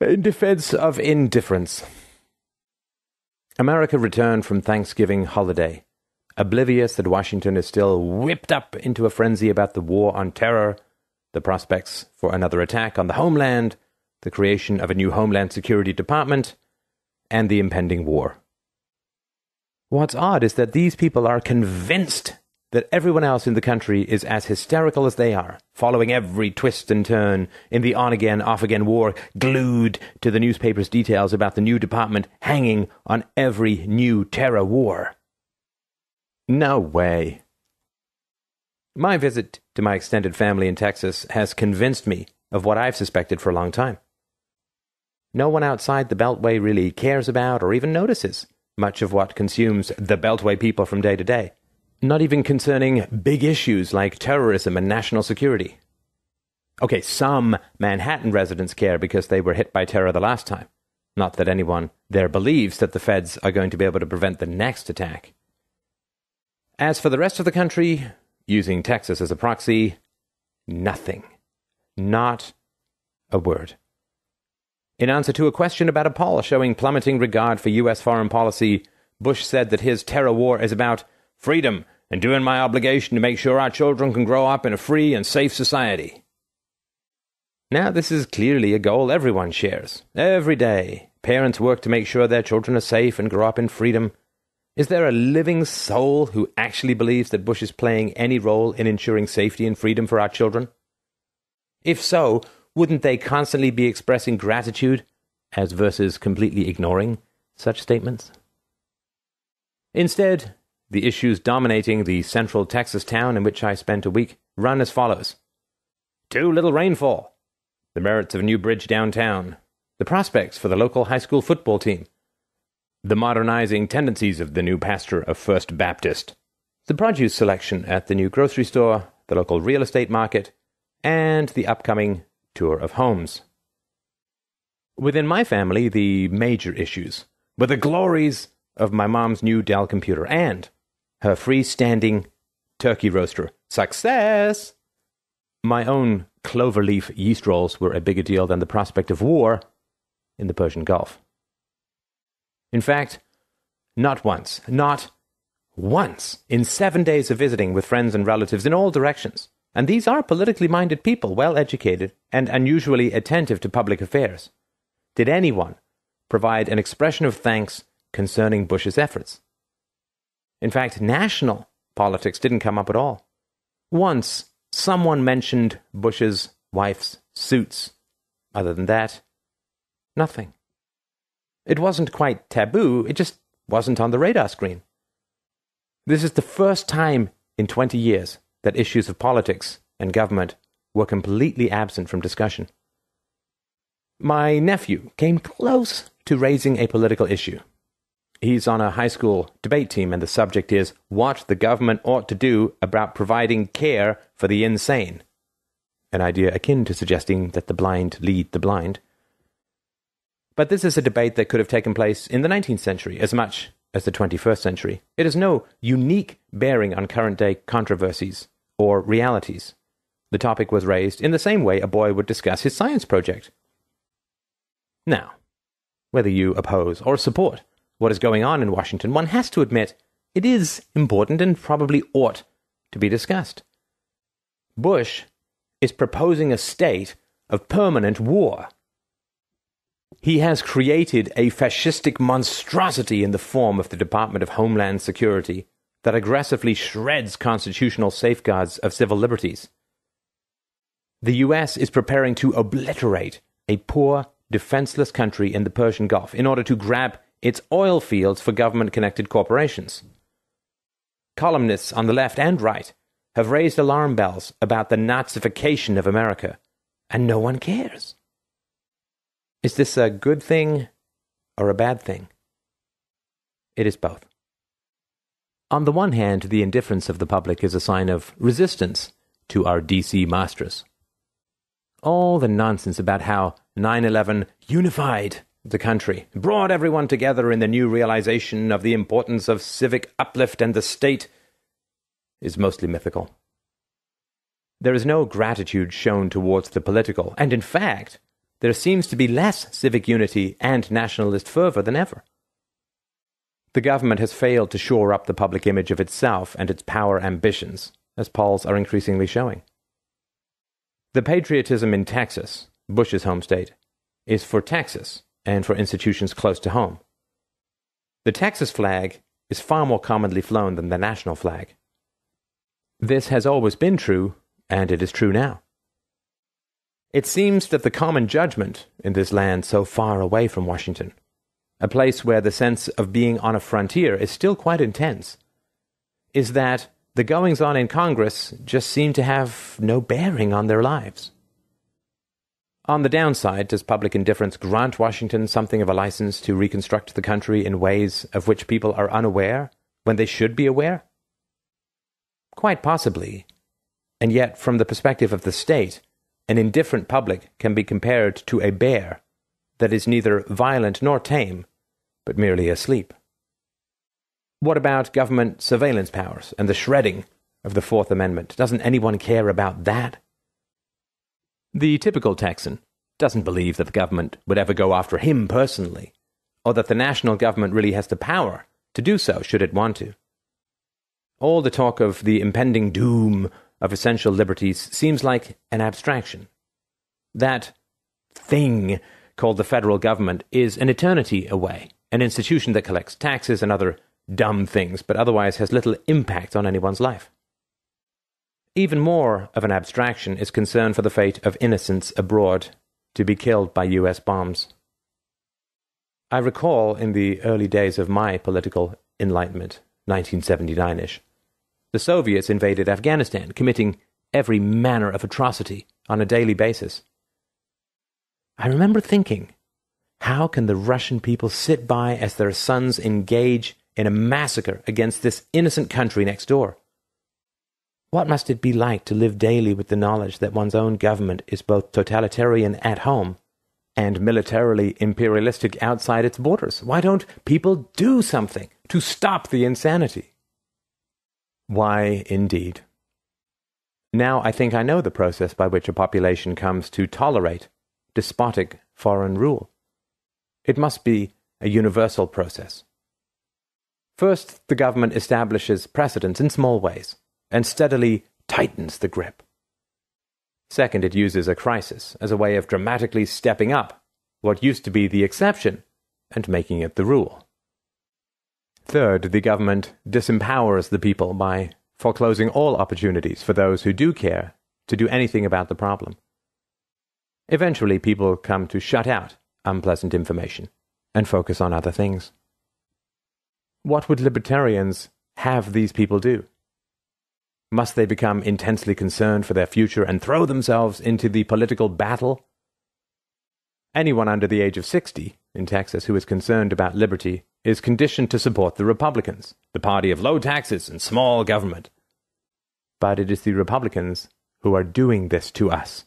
In defense of indifference. America returned from Thanksgiving holiday, oblivious that Washington is still whipped up into a frenzy about the war on terror, the prospects for another attack on the homeland, the creation of a new Homeland Security Department, and the impending war. What's odd is that these people are convinced that everyone else in the country is as hysterical as they are, following every twist and turn in the on-again, off-again war, glued to the newspaper's details about the new department hanging on every new terror war. No way. My visit to my extended family in Texas has convinced me of what I've suspected for a long time. No one outside the Beltway really cares about or even notices much of what consumes the Beltway people from day to day, not even concerning big issues like terrorism and national security. Okay, some Manhattan residents care because they were hit by terror the last time. Not that anyone there believes that the feds are going to be able to prevent the next attack. As for the rest of the country, using Texas as a proxy, nothing. Not a word. In answer to a question about a poll showing plummeting regard for U.S. foreign policy, Bush said that his terror war is about freedom and doing my obligation to make sure our children can grow up in a free and safe society. Now, this is clearly a goal everyone shares. Every day, parents work to make sure their children are safe and grow up in freedom. Is there a living soul who actually believes that Bush is playing any role in ensuring safety and freedom for our children? If so, wouldn't they constantly be expressing gratitude, as versus completely ignoring such statements? Instead, the issues dominating the central Texas town in which I spent a week run as follows. Too little rainfall. The merits of a new bridge downtown. The prospects for the local high school football team. The modernizing tendencies of the new pastor of First Baptist. The produce selection at the new grocery store, the local real estate market, and the upcoming tour of homes. Within my family, the major issues were the glories of my mom's new Dell computer and her freestanding turkey roaster. Success! My own cloverleaf yeast rolls were a bigger deal than the prospect of war in the Persian Gulf. In fact, not once in 7 days of visiting with friends and relatives in all directions, and these are politically minded people, well-educated and unusually attentive to public affairs, did anyone provide an expression of thanks concerning Bush's efforts. In fact, national politics didn't come up at all. Once, someone mentioned Bush's wife's suits. Other than that, nothing. It wasn't quite taboo, it just wasn't on the radar screen. This is the first time in 20 years that issues of politics and government were completely absent from discussion. My nephew came close to raising a political issue. He's on a high school debate team, and the subject is what the government ought to do about providing care for the insane, an idea akin to suggesting that the blind lead the blind. But this is a debate that could have taken place in the 19th century as much as the 21st century. It has no unique bearing on current-day controversies or realities. The topic was raised in the same way a boy would discuss his science project. Now, whether you oppose or support what is going on in Washington, one has to admit it is important and probably ought to be discussed. Bush is proposing a state of permanent war. He has created a fascistic monstrosity in the form of the Department of Homeland Security that aggressively shreds constitutional safeguards of civil liberties. The U.S. is preparing to obliterate a poor, defenseless country in the Persian Gulf in order to grab its oil fields for government-connected corporations. Columnists on the left and right have raised alarm bells about the Nazification of America, and no one cares. Is this a good thing or a bad thing? It is both. On the one hand, the indifference of the public is a sign of resistance to our DC masters. All the nonsense about how 9/11 unified the country, brought everyone together in the new realization of the importance of civic uplift and the state, is mostly mythical. There is no gratitude shown towards the political, and in fact, there seems to be less civic unity and nationalist fervor than ever. The government has failed to shore up the public image of itself and its power ambitions, as polls are increasingly showing. The patriotism in Texas, Bush's home state, is for Texas and for institutions close to home. The Texas flag is far more commonly flown than the national flag. This has always been true, and it is true now. It seems that the common judgment in this land so far away from Washington, a place where the sense of being on a frontier is still quite intense, is that the goings-on in Congress just seem to have no bearing on their lives. On the downside, does public indifference grant Washington something of a license to reconstruct the country in ways of which people are unaware when they should be aware? Quite possibly. And yet, from the perspective of the state, an indifferent public can be compared to a bear that is neither violent nor tame, but merely asleep. What about government surveillance powers and the shredding of the Fourth Amendment? Doesn't anyone care about that? The typical Texan doesn't believe that the government would ever go after him personally, or that the national government really has the power to do so should it want to. All the talk of the impending doom of essential liberties seems like an abstraction. That thing called the federal government is an eternity away, an institution that collects taxes and other dumb things, but otherwise has little impact on anyone's life. Even more of an abstraction is concern for the fate of innocents abroad to be killed by U.S. bombs. I recall in the early days of my political enlightenment, 1979-ish, the Soviets invaded Afghanistan, committing every manner of atrocity on a daily basis. I remember thinking, how can the Russian people sit by as their sons engage in a massacre against this innocent country next door? What must it be like to live daily with the knowledge that one's own government is both totalitarian at home and militarily imperialistic outside its borders? Why don't people do something to stop the insanity? Why, indeed. Now I think I know the process by which a population comes to tolerate despotic foreign rule. It must be a universal process. First, the government establishes precedents in small ways and steadily tightens the grip. Second, it uses a crisis as a way of dramatically stepping up what used to be the exception and making it the rule. Third, the government disempowers the people by foreclosing all opportunities for those who do care to do anything about the problem. Eventually, people come to shut out unpleasant information and focus on other things. What would libertarians have these people do? Must they become intensely concerned for their future and throw themselves into the political battle? Anyone under the age of 60 in Texas who is concerned about liberty is conditioned to support the Republicans, the party of low taxes and small government. But it is the Republicans who are doing this to us.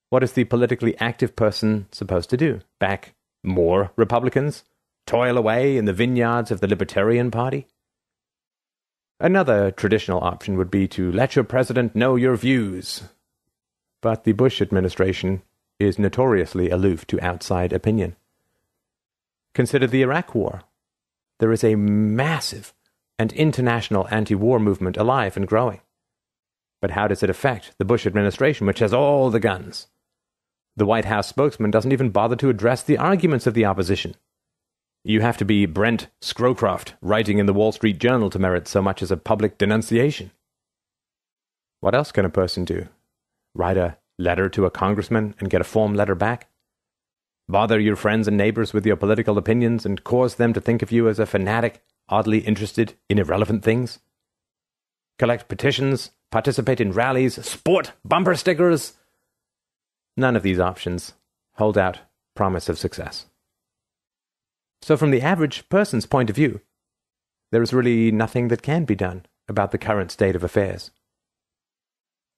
What is the politically active person supposed to do? Back more Republicans? Toil away in the vineyards of the Libertarian Party? Another traditional option would be to let your president know your views. But the Bush administration is notoriously aloof to outside opinion. Consider the Iraq War. There is a massive and international anti-war movement alive and growing. But how does it affect the Bush administration, which has all the guns? The White House spokesman doesn't even bother to address the arguments of the opposition. You have to be Brent Scrowcroft writing in the Wall Street Journal to merit so much as a public denunciation. What else can a person do? Write a letter to a congressman and get a form letter back? Bother your friends and neighbors with your political opinions and cause them to think of you as a fanatic, oddly interested in irrelevant things? Collect petitions, participate in rallies, sport bumper stickers? None of these options hold out promise of success. So from the average person's point of view, there is really nothing that can be done about the current state of affairs.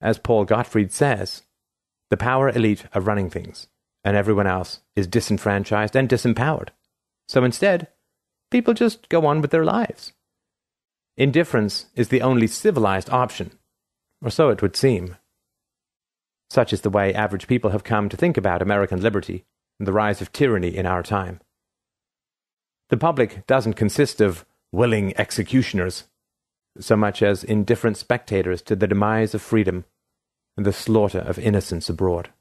As Paul Gottfried says, the power elite are running things, and everyone else is disenfranchised and disempowered. So instead, people just go on with their lives. Indifference is the only civilized option, or so it would seem. Such is the way average people have come to think about American liberty and the rise of tyranny in our time. The public doesn't consist of willing executioners, so much as indifferent spectators to the demise of freedom and the slaughter of innocents abroad.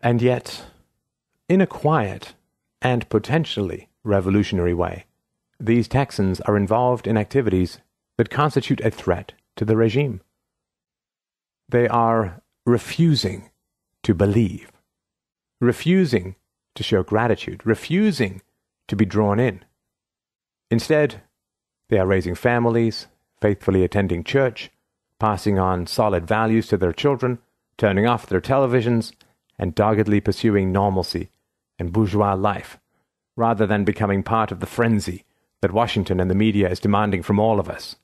And yet, in a quiet and potentially revolutionary way, these Texans are involved in activities that constitute a threat to the regime. They are refusing to believe, refusing to show gratitude, refusing to be drawn in. Instead, they are raising families, faithfully attending church, passing on solid values to their children, turning off their televisions, and doggedly pursuing normalcy and bourgeois life, rather than becoming part of the frenzy that Washington and the media is demanding from all of us.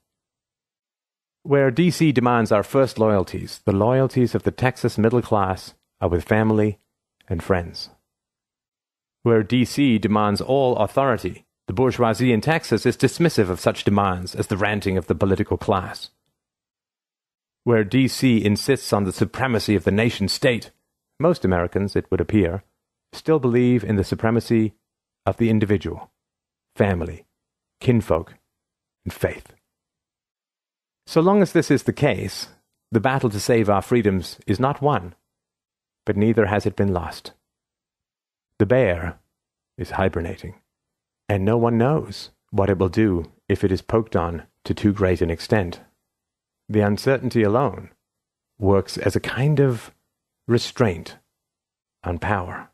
Where D.C. demands our first loyalties, the loyalties of the Texas middle class are with family and friends. Where D.C. demands all authority, the bourgeoisie in Texas is dismissive of such demands as the ranting of the political class. Where D.C. insists on the supremacy of the nation-state, most Americans, it would appear, still believe in the supremacy of the individual, family, kinfolk, and faith. So long as this is the case, the battle to save our freedoms is not won, but neither has it been lost. The bear is hibernating, and no one knows what it will do if it is poked on to too great an extent. The uncertainty alone works as a kind of restraint on power.